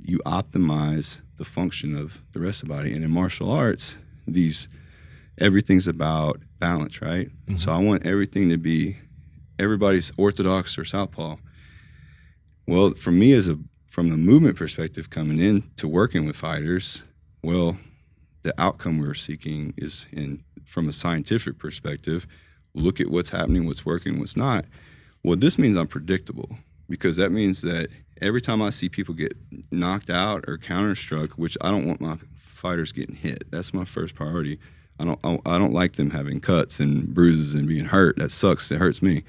you optimize the function of the rest of the body. And in martial arts, everything's about balance, right? Mm-hmm. So I want everything to be, everybody's orthodox or southpaw. Well, for me from the movement perspective coming in to working with fighters, well, the outcome we're seeking is from a scientific perspective, look at what's happening, what's working, what's not. Well, this means I'm predictable, because that means that every time I see people get knocked out or counterstruck, which I don't want my fighters getting hit. That's my first priority. I don't like them having cuts and bruises and being hurt. That sucks. It hurts me.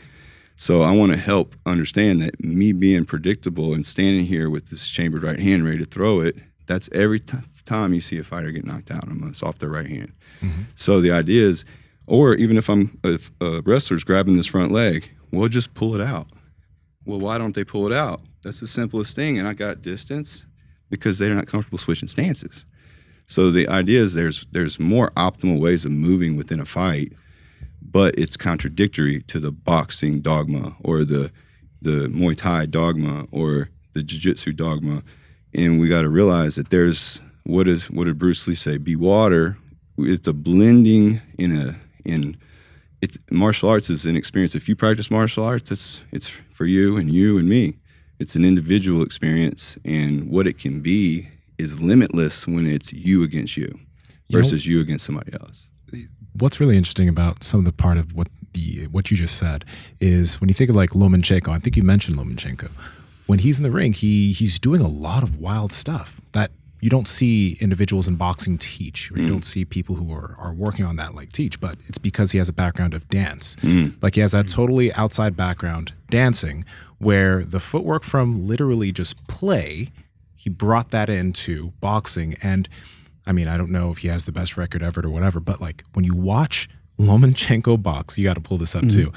So I want to help understand that me being predictable and standing here with this chambered right hand ready to throw it, that's every time you see a fighter get knocked out, it's off their right hand. Mm-hmm. So the idea is, or even if a wrestler's grabbing this front leg, we'll just pull it out. Well, why don't they pull it out? That's the simplest thing. And I got distance because they're not comfortable switching stances. So the idea is there's more optimal ways of moving within a fight, but it's contradictory to the boxing dogma or the Muay Thai dogma or the Jiu-Jitsu dogma. And we got to realize that there's, what did Bruce Lee say? Be water. It's a blending it's martial arts is an experience. If you practice martial arts, it's for you and me. It's an individual experience, and what it can be is limitless when it's you against you versus you against somebody else. What's really interesting about some of the part of what you just said is when you think of like Lomachenko, I think you mentioned Lomachenko. When he's in the ring, he's doing a lot of wild stuff that you don't see individuals in boxing teach, or you don't see people who are working on that like teach, but it's because he has a background of dance. Like he has that totally outside background dancing where the footwork from literally just play, he brought that into boxing. And I mean, I don't know if he has the best record ever or whatever, but like when you watch Lomachenko box, you got to pull this up too.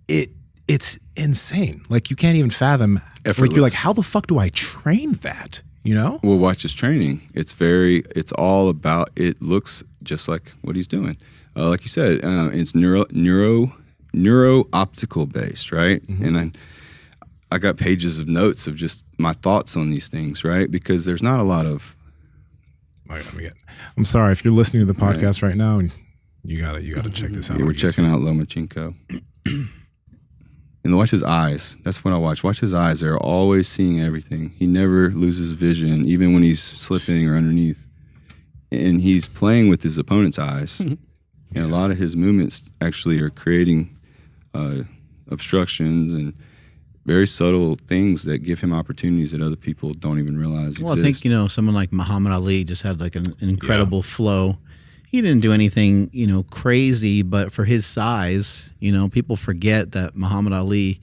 It's insane. Like you can't even fathom. Like you're like, how the fuck do I train that? You know? Well, watch his training. It's all about, it looks just like what he's doing. Like you said, it's neuro-optical based, right? Mm-hmm. And I got pages of notes of just my thoughts on these things, right? Because there's not a lot of. I'm sorry if you're listening to the podcast right now, and you gotta check this out. Yeah, we're checking out Lomachenko. And watch his eyes. That's what I watch. Watch his eyes. They're always seeing everything. He never loses vision, even when he's slipping or underneath. And he's playing with his opponent's eyes. And a lot of his movements actually are creating obstructions and very subtle things that give him opportunities that other people don't even realize exist. I think, someone like Muhammad Ali just had like an incredible flow. He didn't do anything, crazy, but for his size, people forget that Muhammad Ali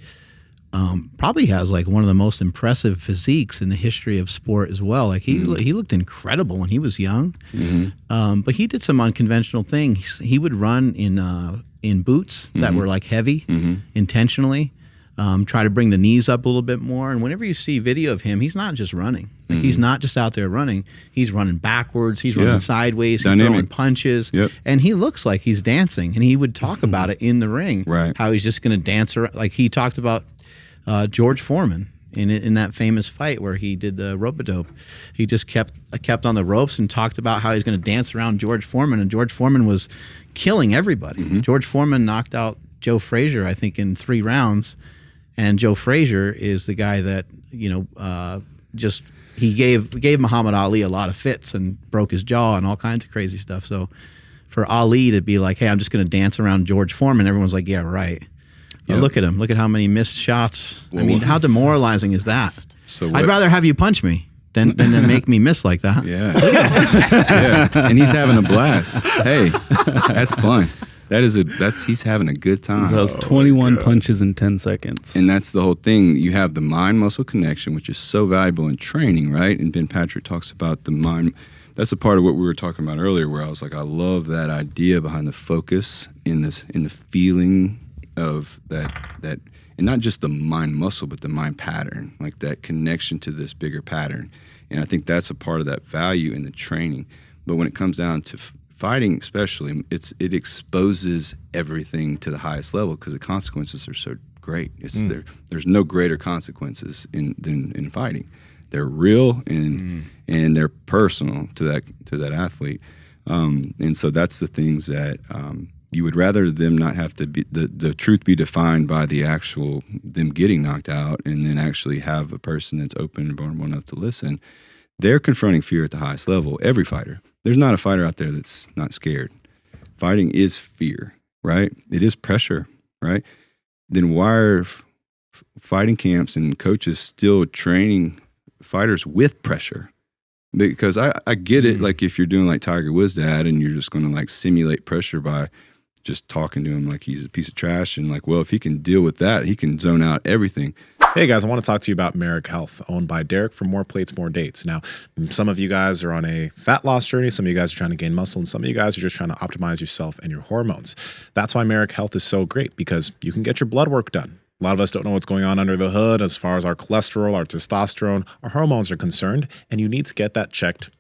probably has like one of the most impressive physiques in the history of sport as well. Like he looked incredible when he was young, but he did some unconventional things. He would run in boots that were like heavy intentionally. Try to bring the knees up a little bit more. And whenever you see video of him, he's not just running. Like he's not just out there running. He's running backwards. He's running sideways. He's throwing punches. And he looks like he's dancing. And he would talk about it in the ring, how he's just going to dance around. Like he talked about George Foreman in that famous fight where he did the rope-a-dope. He just kept on the ropes and talked about how he's going to dance around George Foreman. And George Foreman was killing everybody. George Foreman knocked out Joe Frazier, I think, in 3 rounds. And Joe Frazier is the guy that, he gave Muhammad Ali a lot of fits and broke his jaw and all kinds of crazy stuff. So for Ali to be like, hey, I'm just going to dance around George Foreman, everyone's like, yeah, right. But look at him. Look at how many missed shots. Well, I mean, how demoralizing is that? So I'd rather have you punch me than make me miss like that. Yeah. And he's having a blast. Hey, that's fun. He's having a good time. That was 21 punches in 10 seconds. And that's the whole thing. You have the mind-muscle connection, which is so valuable in training, right? And Ben Patrick talks about the mind. That's a part of what we were talking about earlier, where I was like, I love that idea behind the focus in the feeling of that, and not just the mind-muscle, but the mind pattern, like that connection to this bigger pattern. And I think that's a part of that value in the training. But when it comes down to fighting especially, it exposes everything to the highest level because the consequences are so great. There's no greater consequences than in fighting. They're real and they're personal to that athlete. And so that's the things that you would rather them not have to be the truth be defined by the actual them getting knocked out, and then actually have a person that's open and vulnerable enough to listen. They're confronting fear at the highest level. Every fighter. There's not a fighter out there that's not scared. Fighting is fear, right? It is pressure, right? Then why are fighting camps and coaches still training fighters with pressure? Because I get it. Like if you're doing like Tiger Woods' dad and you're just going to like simulate pressure by just talking to him like he's a piece of trash, and like, well, if he can deal with that, he can zone out everything. Hey guys, I want to talk to you about Merrick Health, owned by Derek for More Plates, More Dates. Now, some of you guys are on a fat loss journey, some of you guys are trying to gain muscle, and some of you guys are just trying to optimize yourself and your hormones. That's why Merrick Health is so great, because you can get your blood work done. A lot of us don't know what's going on under the hood as far as our cholesterol, our testosterone, our hormones are concerned, and you need to get that checked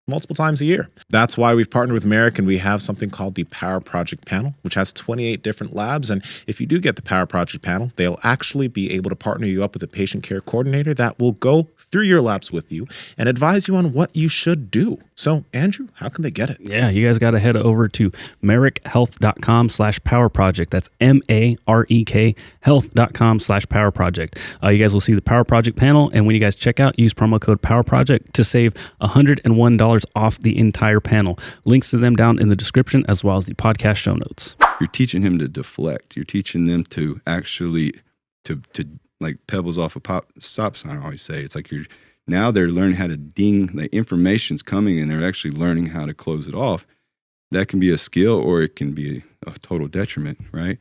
multiple times a year. That's why we've partnered with Merrick, and we have something called the Power Project Panel, which has 28 different labs. And if you do get the Power Project Panel, they'll actually be able to partner you up with a patient care coordinator that will go through your labs with you and advise you on what you should do. So, Andrew, how can they get it? Yeah, you guys got to head over to merrickhealth.com/powerproject. That's MAREK health.com/powerproject. You guys will see the Power Project panel. And when you guys check out, use promo code PowerProject to save $101 off the entire panel. Links to them down in the description, as well as the podcast show notes. You're teaching him to deflect. You're teaching them to actually to like pebbles off a stop sign. I always say it's like now they're learning how to ding. The information's coming, and they're actually learning how to close it off. That can be a skill, or it can be a total detriment, right?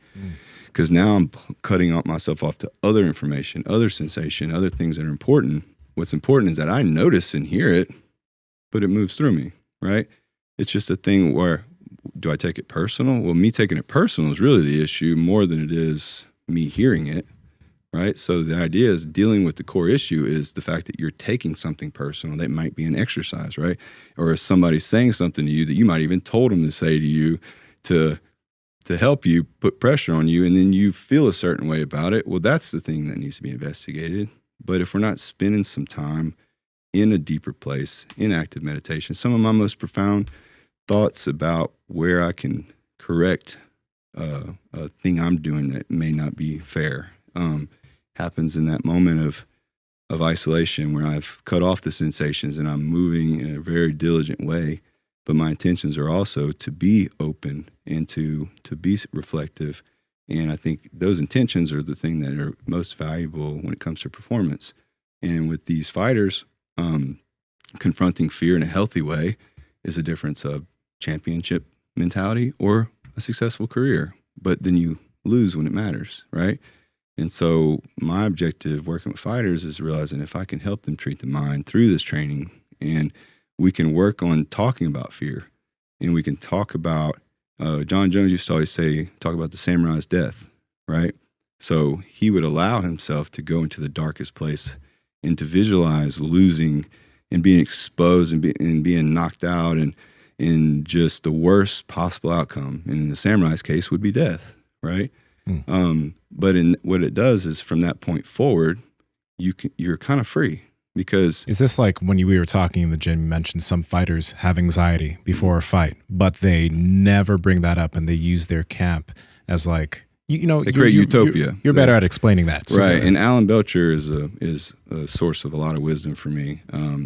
Because now I'm cutting myself off to other information, other sensation, other things that are important. What's important is that I notice and hear it, but it moves through me, right? It's just a thing where, do I take it personal? Well, me taking it personal is really the issue more than it is me hearing it, right? So the idea is dealing with the core issue is the fact that you're taking something personal. That might be an exercise, right? Or if somebody's saying something to you that you might even told them to say to you to help you, put pressure on you, and then you feel a certain way about it. Well, that's the thing that needs to be investigated. But if we're not spending some time in a deeper place, in active meditation, some of my most profound thoughts about where I can correct a thing I'm doing that may not be fair happens in that moment of isolation where I've cut off the sensations and I'm moving in a very diligent way. But my intentions are also to be open and to be reflective. And I think those intentions are the thing that are most valuable when it comes to performance. And with these fighters, confronting fear in a healthy way is a difference of championship mentality or a successful career. But then you lose when it matters, right? And so my objective working with fighters is realizing if I can help them treat the mind through this training, and we can work on talking about fear, and we can talk about, John Jones used to always talk about the samurai's death, right? So he would allow himself to go into the darkest place and to visualize losing and being exposed and being knocked out and in just the worst possible outcome. And in the samurai's case would be death, right? But in what it does is from that point forward, you're kind of free. Because is this like when we were talking in the gym, you mentioned some fighters have anxiety before a fight, but they never bring that up, and they use their camp as like, they create utopia. You're better at explaining that. So right. And Alan Belcher is a source of a lot of wisdom for me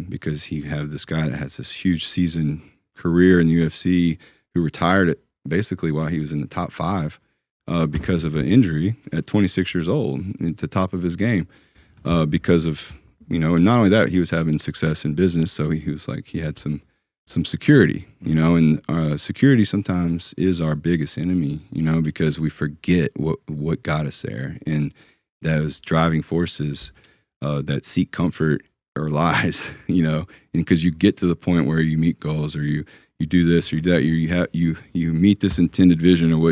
because he had this guy that has this huge seasoned career in the UFC who retired basically while he was in the top 5 because of an injury at 26 years old at the top of his game because of, and not only that, he was having success in business. So he was like, he had some security, and security sometimes is our biggest enemy, because we forget what got us there. And those driving forces that seek comfort or lies, and because you get to the point where you meet goals or you do this or you do that, you meet this intended vision of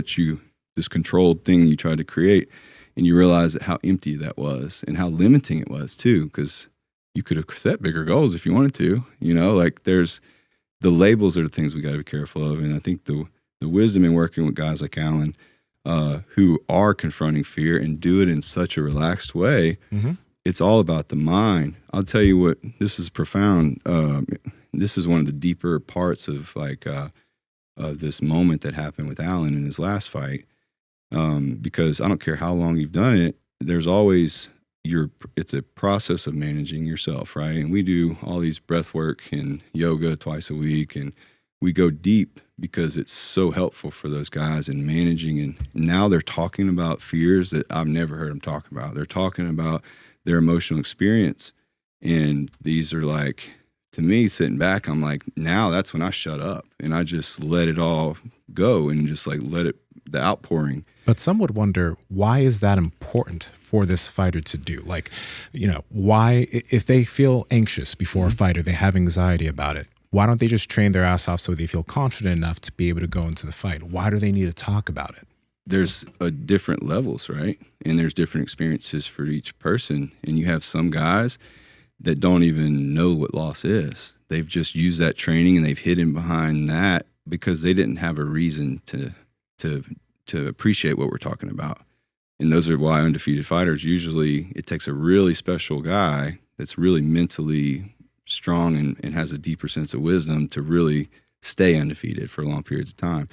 this controlled thing you tried to create. And you realize how empty that was and how limiting it was too, because you could have set bigger goals if you wanted to, there's the labels are the things we got to be careful of. And I think the wisdom in working with guys like Alan, who are confronting fear and do it in such a relaxed way it's all about the mind. I'll tell you what, this is profound. This is one of the deeper parts of of this moment that happened with Allen in his last fight. Because I don't care how long you've done it, there's always it's a process of managing yourself, right? And we do all these breath work and yoga twice a week, and we go deep because it's so helpful for those guys in managing. And now they're talking about fears that I've never heard them talk about. They're talking about their emotional experience. And these are like, to me, sitting back, I'm like, now that's when I shut up and I just let it all go and just like let it, the outpouring. But some would wonder, why is that important for this fighter to do? Like, why, if they feel anxious before a fight or they have anxiety about it, why don't they just train their ass off so they feel confident enough to be able to go into the fight? Why do they need to talk about it? There's different levels, right? And there's different experiences for each person. And you have some guys that don't even know what loss is. They've just used that training and they've hidden behind that because they didn't have a reason to appreciate what we're talking about. And those are why undefeated fighters, usually it takes a really special guy that's really mentally strong and has a deeper sense of wisdom to really stay undefeated for long periods of time.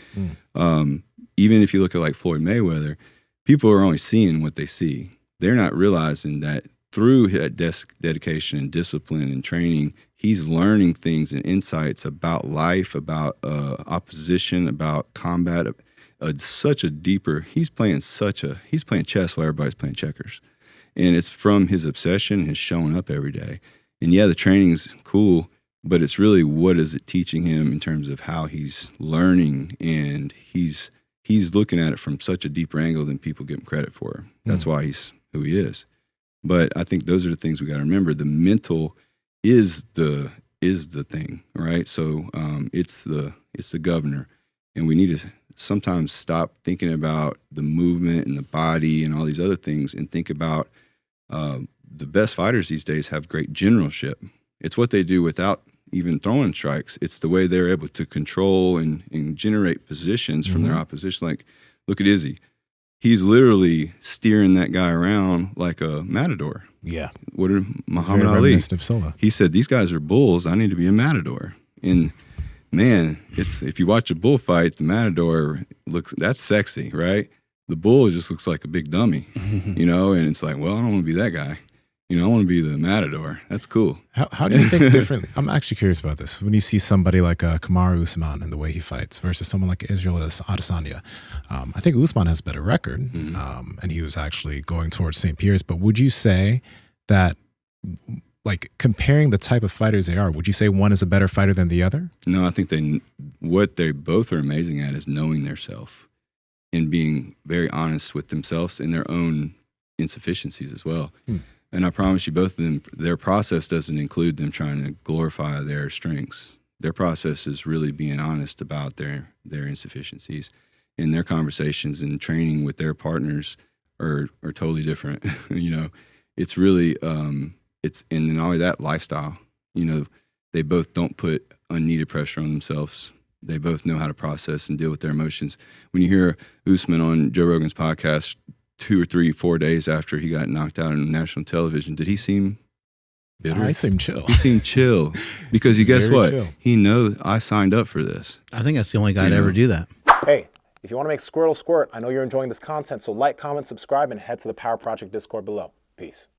Even if you look at like Floyd Mayweather, people are only seeing what they see. They're not realizing that through that dedication and discipline and training, he's learning things and insights about life, about opposition, about combat. Such a deeper. He's playing chess while everybody's playing checkers, and it's from his obsession, his showing up every day. And yeah, the training's cool, but it's really what is it teaching him in terms of how he's learning, and he's looking at it from such a deeper angle than people give him credit for. That's why he's who he is. But I think those are the things we got to remember. The mental is the thing, right? So it's the governor, and we need to sometimes stop thinking about the movement and the body and all these other things and think about the best fighters these days have great generalship. It's what they do without even throwing strikes. It's the way they're able to control and generate positions from their opposition. Like, look at Izzy. He's literally steering that guy around like a matador. Yeah. What did Muhammad Ali? Of Silva. He said, these guys are bulls. I need to be a matador. And man, if you watch a bullfight, the matador that's sexy, right? The bull just looks like a big dummy, and it's like, well, I don't want to be that guy. I want to be the matador. That's cool. How do you think differently? I'm actually curious about this. When you see somebody like Kamaru Usman and the way he fights versus someone like Israel Adesanya, I think Usman has a better record, and he was actually going towards St. Pierre's. But would you say that, like, comparing the type of fighters they are, would you say one is a better fighter than the other? No, I think what they both are amazing at is knowing their self and being very honest with themselves and their own insufficiencies as well. And I promise you, both of them, their process doesn't include them trying to glorify their strengths. Their process is really being honest about their insufficiencies. And their conversations and training with their partners are totally different. It's really, and not only that, lifestyle. They both don't put unneeded pressure on themselves. They both know how to process and deal with their emotions. When you hear Usman on Joe Rogan's podcast 2 or 3, 4 days after he got knocked out on national television, did he seem bitter? I seem chill. He seemed chill because guess what? Chill. He knows I signed up for this. I think that's the only guy to ever do that. Hey, if you want to make Squirtle squirt, I know you're enjoying this content, so like, comment, subscribe, and head to the Power Project Discord below. Peace.